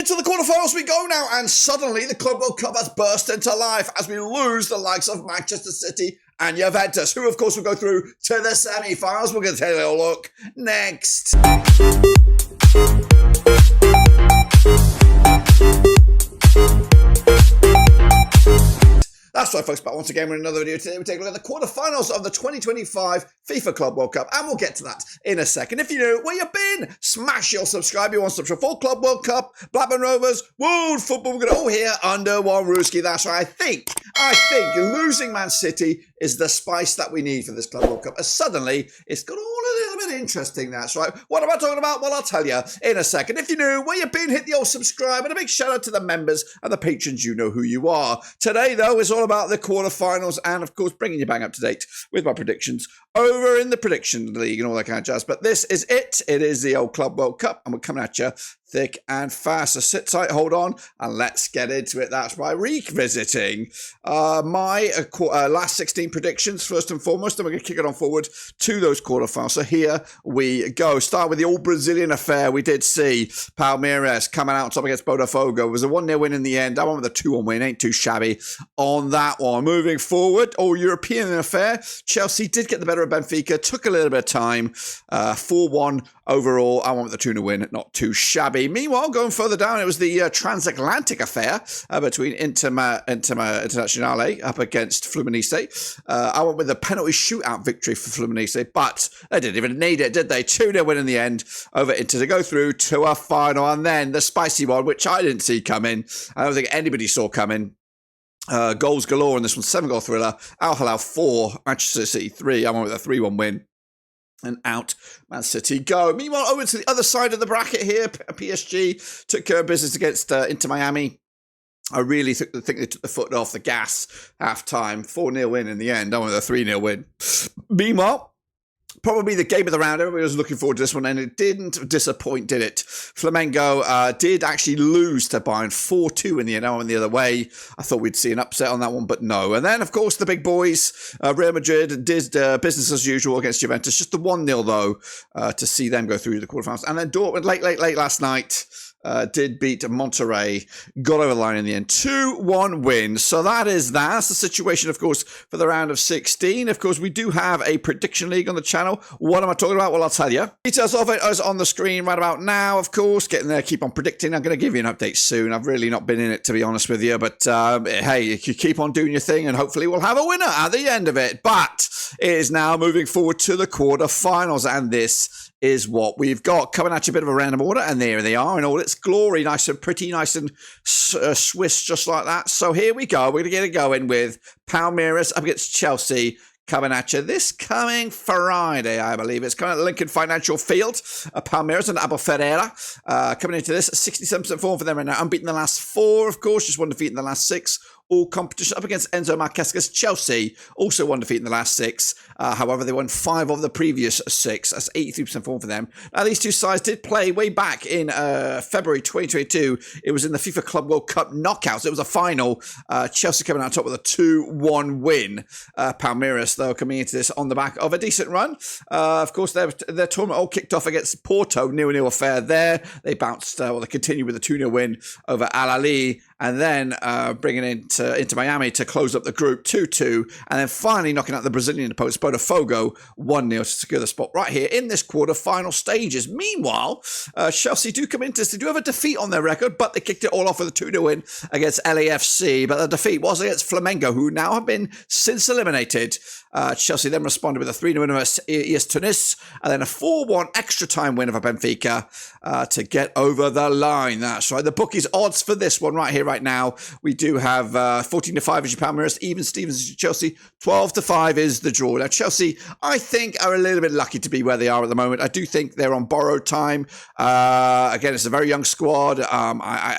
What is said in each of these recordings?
Into the quarterfinals we go now, and suddenly the Club World Cup has burst into life as we lose the likes of Manchester City and Juventus, who of course will go through to the semi-finals. We're going to take a little look next. That's right, folks, but once again, we're in another video today. We take a look at the quarterfinals of the 2025 FIFA Club World Cup, and we'll get to that in a second. If you know where you've been, smash your subscribe, your one-stop shop for Club World Cup, Blackburn Rovers, World Football. We're going to all here under one rooski. That's right. I think losing Man City is the spice that we need for this Club World Cup. As suddenly, it's got all a little bit interesting, that's right. What am I talking about? Well, I'll tell you in a second. If you knew where you've been, hit the old subscribe, and a big shout out to the members and the patrons. You know who you are. Today, though, is all about the quarterfinals and, of course, bringing you bang up to date with my predictions over in the Prediction League and all that kind of jazz. But this is it. It is the old Club World Cup, and we're coming at you thick and fast. So sit tight, hold on, and let's get into it. That's by revisiting my last 16 predictions, first and foremost, and we're going to kick it on forward to those quarterfinals. So here we go. Start with the all Brazilian affair. We did see Palmeiras coming out top against Botafogo. It was a 1-0 win in the end. I went with a 2-1 win. Ain't too shabby on that one. Moving forward, all European affair. Chelsea did get the better of Benfica. Took a little bit of time. 4-1 overall. I went with the 2-0 win. Not too shabby. Meanwhile, going further down, it was the transatlantic affair between Internazionale up against Fluminense. I went with a penalty shootout victory for Fluminense, but they didn't even need it, did they? 2-0 win in the end over Inter to go through to a final. And then the spicy one, which I didn't see coming. I don't think anybody saw coming. Goals galore in this one. 7-goal thriller. Al-Hilal 4, Manchester City 3. I went with a 3-1 win. And out Man City go. Meanwhile, over to the other side of the bracket here, PSG took care of business against Inter Miami. I really think they took the foot off the gas half-time. 4-0 win in the end. I went with a 3-0 win. Meanwhile, probably the game of the round. Everybody was looking forward to this one, and it didn't disappoint, did it? Flamengo did actually lose to Bayern 4-2 in the end. I went the other way. I thought we'd see an upset on that one, but no. And then, of course, the big boys, Real Madrid, did business as usual against Juventus. Just the 1-0, though, to see them go through the quarterfinals. And then Dortmund, late last night, did beat Monterrey, got over the line in the end. 2-1 win. So that's the situation, of course, for the round of 16. Of course, we do have a prediction league on the channel. What am I talking about? Well, I'll tell you. Details of it is on the screen right about now, of course. Getting there, keep on predicting. I'm going to give you an update soon. I've really not been in it, to be honest with you. But hey, you keep on doing your thing, and hopefully we'll have a winner at the end of it. But it is now moving forward to the quarterfinals, and this is what we've got. Coming at you a bit of a random order, and there they are in all its glory. Nice and pretty, nice and Swiss, just like that. So here we go. We're going to get it going with Palmeiras up against Chelsea. Coming at you this coming Friday, I believe. It's coming at Lincoln Financial Field. Palmeiras and Abel Ferreira coming into this. 67% form for them right now. Unbeaten the last 4, of course. Just one defeat in the last 6. All competition up against Enzo Marquez's Chelsea. Also one defeat in the last 6. However, they won 5 of the previous 6. That's 83% form for them. Now, these two sides did play way back in February 2022. It was in the FIFA Club World Cup knockouts. It was a final. Chelsea coming out top with a 2-1 win. Palmeiras, though, coming into this on the back of a decent run. Of course, their tournament all kicked off against Porto. 0-0 affair there. They bounced, they continued with a 2-0 win over Al-Hilal. And then bringing it into Miami to close up the group 2-2. And then finally knocking out the Brazilian opponents, Botafogo, 1-0 to secure the spot right here in this quarter-final stages. Meanwhile, Chelsea do come into this. They do have a defeat on their record, but they kicked it all off with a 2-0 win against LAFC. But the defeat was against Flamengo, who now have been since eliminated. Chelsea then responded with a 3-0 win over AS Tunis, and then a 4-1 extra time win over Benfica to get over the line. That's right. The bookies odds for this one right here, right now. We do have 14-5 is your Palmeiras, even Stevens is your Chelsea, 12-5 is the draw. Now, Chelsea, I think, are a little bit lucky to be where they are at the moment. I do think they're on borrowed time. Again, it's a very young squad.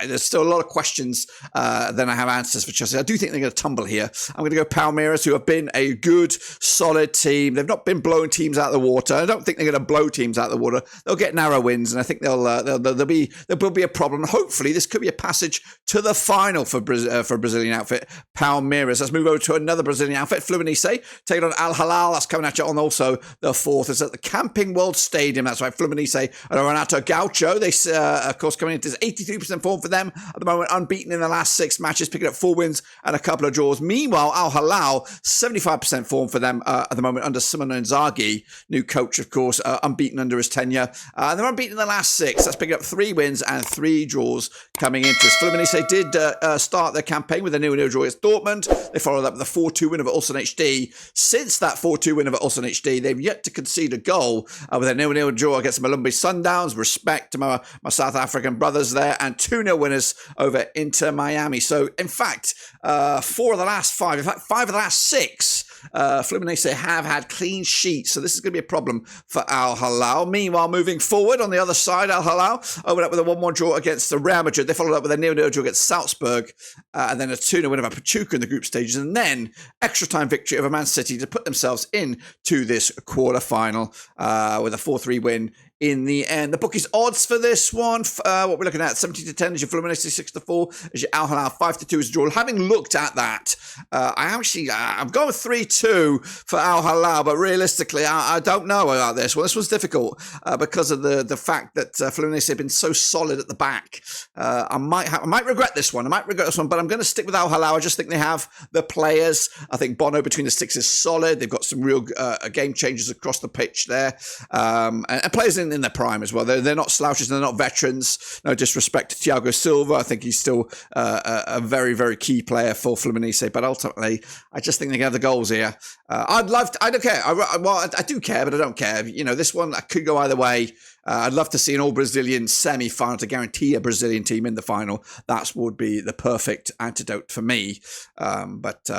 There's still a lot of questions than I have answers for Chelsea. I do think they're going to tumble here. I'm going to go Palmeiras, who have been a good, solid team. They've not been blowing teams out of the water. I don't think they're going to blow teams out of the water. They'll get narrow wins, and I think there'll be a problem. Hopefully, this could be a passage to the quarter-final for a Brazilian outfit, Palmeiras. Let's move over to another Brazilian outfit, Fluminense, taking on Al-Hilal. That's coming at you on also the 4th. It's at the Camping World Stadium. That's right, Fluminense and Renato Gaucho. They, of course, coming into 83% form for them at the moment, unbeaten in the last 6 matches, picking up 4 wins and a couple of draws. Meanwhile, Al-Hilal, 75% form for them at the moment under Simone Inzaghi, new coach, of course, unbeaten under his tenure. And they're unbeaten in the last 6. That's picking up 3 wins and 3 draws coming into this. Fluminense did start their campaign with a 0-0 draw against Dortmund. They followed up with a 4-2 win over Ulsan HD. Since that 4-2 win over Ulsan HD, they've yet to concede a goal with a 0-0 draw against the Malumbi Sundowns. Respect to my South African brothers there. And 2-0 winners over Inter Miami. So, in fact, 4 of the last 5, in fact, 5 of the last 6, Fluminense have had clean sheets, so this is going to be a problem for Al-Hilal. Meanwhile, moving forward on the other side, Al-Hilal opened up with a 1-1 draw against the Real Madrid. They followed up with a 0-0 draw against Salzburg, and then a 2-0 win over Pachuca in the group stages, and then extra time victory over Man City to put themselves into this quarter-final with a 4-3 win in the end. The bookies odds for this one, what we're looking at, 17-10 is your Fluminense, 6-4 is your Al-Hilal, 5-2 is your draw. Having looked at that, I'm going 3-2 for Al-Hilal, but realistically, I don't know about this one. This one's difficult because of the fact that Fluminense have been so solid at the back. I might regret this one. But I'm going to stick with Al-Hilal. I just think they have the players. I think Bono between the sticks is solid. They've got some real game changers across the pitch there, and players in their prime as well. They're not slouches. They're not veterans. No disrespect to Thiago Silva. I think he's still a very, very key player for Fluminense. But ultimately, I just think they can have the goals here. I don't care. I do care, but I don't care. You know, this one could go either way. I'd love to see an all-Brazilian semi-final to guarantee a Brazilian team in the final. That would be the perfect antidote for me. But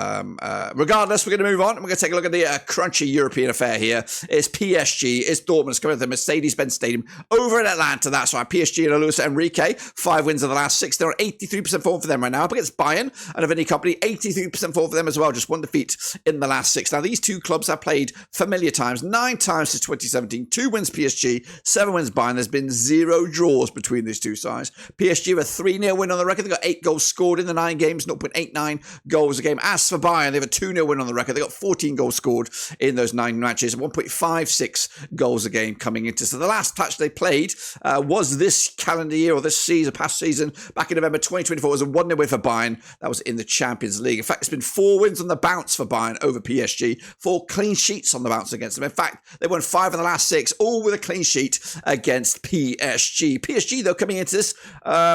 regardless, we're going to move on. We're going to take a look at the crunchy European affair here. It's PSG, it's Dortmund. It's coming to the Mercedes-Benz Stadium over in Atlanta. That's right. PSG and Luis Enrique, 5 wins of the last 6. They're on 83% form for them right now. Up against Bayern and a Vinny company, 83% form for them as well. Just 1 defeat in the last 6. Now, these two clubs have played familiar times, 9 times since 2017. 2 wins PSG, 7 wins Bayern. There's been 0 draws between these two sides. PSG have a 3-0 win on the record. They've got 8 goals scored in the 9 games, 0.89 goals a game. As for Bayern, they have a 2-0 win on the record. They've got 14 goals scored in those 9 matches, 1.56 goals a game coming into. So the last match they played was this calendar year or this season, past season, back in November 2024. It was a 1-0 win for Bayern. That was in the Champions League. In fact, it's been 4 wins on the bounce for Bayern over PSG, 4 clean sheets on the bounce against them. In fact, they won 5 of the last 6, all with a clean sheet against PSG. PSG, though, coming into this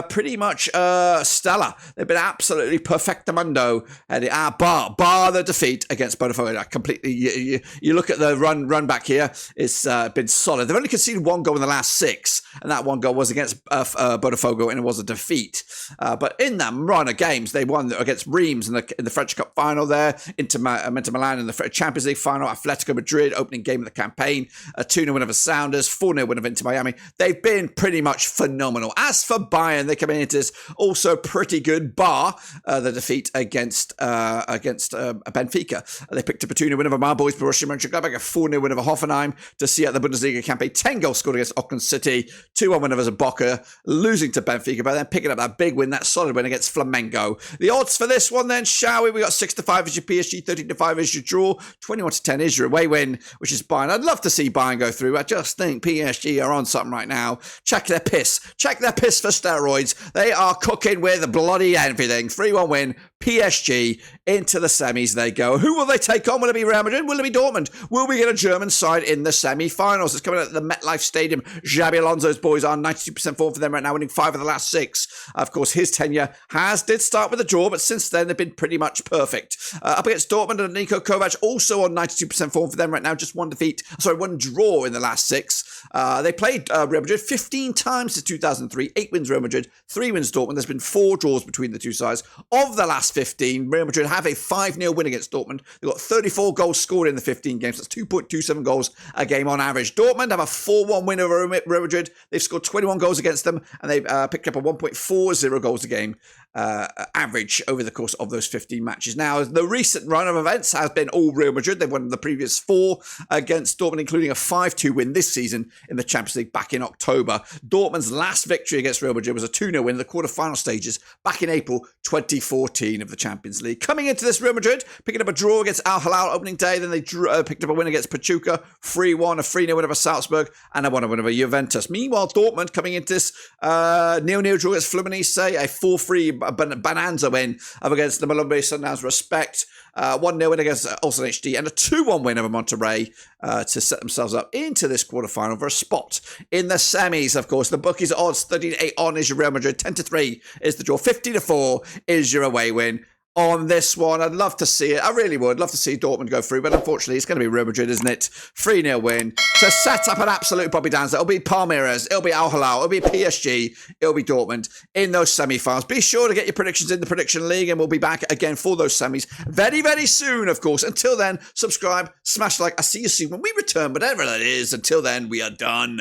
pretty much stellar. They've been absolutely perfectamundo, and bar the defeat against Botafogo. Completely, you look at the run back here, it's been solid. They've only conceded 1 goal in the last 6, and that 1 goal was against Botafogo, and it was a defeat. But in that run of games, they won against Reims in the French Cup final there, Inter Milan in the Champions League final, Atletico Madrid, opening game of the campaign, a 2-0 win over Sounders, 4-0 win over Inter Miami. They've been pretty much phenomenal. As for Bayern, they come into this also pretty good, bar the defeat against Benfica. They picked up a 2-0 win over my boys, Borussia Mönchengladbach, a 4-0 win over Hoffenheim to see out the Bundesliga campaign. 10 goals scored against Auckland City, 2-1 win over Boca, losing to Benfica, but then picking up that big win, that solid win against Flamengo. The odds for this one then, shall we? We got 6-5 is your PSG, 13-5 is your draw, 21-10 is your away win, which is Bayern. I'd love to see Bayern go through. I just think PSG are on something right now. Check their piss for steroids. They are cooking with bloody everything. 3-1 win, PSG into the semis they go. Who will they take on? Will it be Real Madrid? Will it be Dortmund? Will we get a German side in the semi-finals? It's coming at the MetLife Stadium. Xabi Alonso's boys are 92% form for them right now, winning 5 of the last 6. Of course, his tenure did start with a draw, but since then they've been pretty much perfect. Up against Dortmund and Niko Kovac, also on 92% form for them right now, just 1 draw in the last 6. They played Real Madrid 15 times since 2003, 8 wins Real Madrid, 3 wins Dortmund. There's been 4 draws between the two sides. Of the last 15, Real Madrid have a 5-0 win against Dortmund. They've got 34 goals scored in the 15 games. That's 2.27 goals a game on average. Dortmund have a 4-1 win over Real Madrid. They've scored 21 goals against them, and they've picked up a 1.40 goals a game average over the course of those 15 matches. Now, the recent run of events has been all Real Madrid. They've won the previous 4 against Dortmund, including a 5-2 win this season in the Champions League back in October. Dortmund's last victory against Real Madrid was a 2-0 win in the quarter-final stages back in April 2014 of the Champions League. Coming into this, Real Madrid picking up a draw against Al-Hilal opening day. Then they picked up a win against Pachuca, 3-1, a 3-0 win over Salzburg, and a 1-0 win over Juventus. Meanwhile, Dortmund coming into this 0-0 draw against Fluminense, a 4-3 bonanza win up against the Malombe Sundowns Respect, 1-0 win against Ulsan HD, and a 2-1 win over Monterrey to set themselves up into this quarterfinal for a spot in the semis. Of course, the bookies odds 13-8 on is your Real Madrid, 10-3 is the draw, 50-4 is your away win. On this one, I'd love to see it. I really would love to see Dortmund go through, but unfortunately, it's going to be Real Madrid, isn't it? 3-0 win to set up an absolute Bobby Danza. It'll be Palmeiras, it'll be Al-Hilal, it'll be PSG, it'll be Dortmund in those semi-finals. Be sure to get your predictions in the Prediction League, and we'll be back again for those semis very, very soon, of course. Until then, subscribe, smash like. I'll see you soon when we return, whatever that is. Until then, we are done.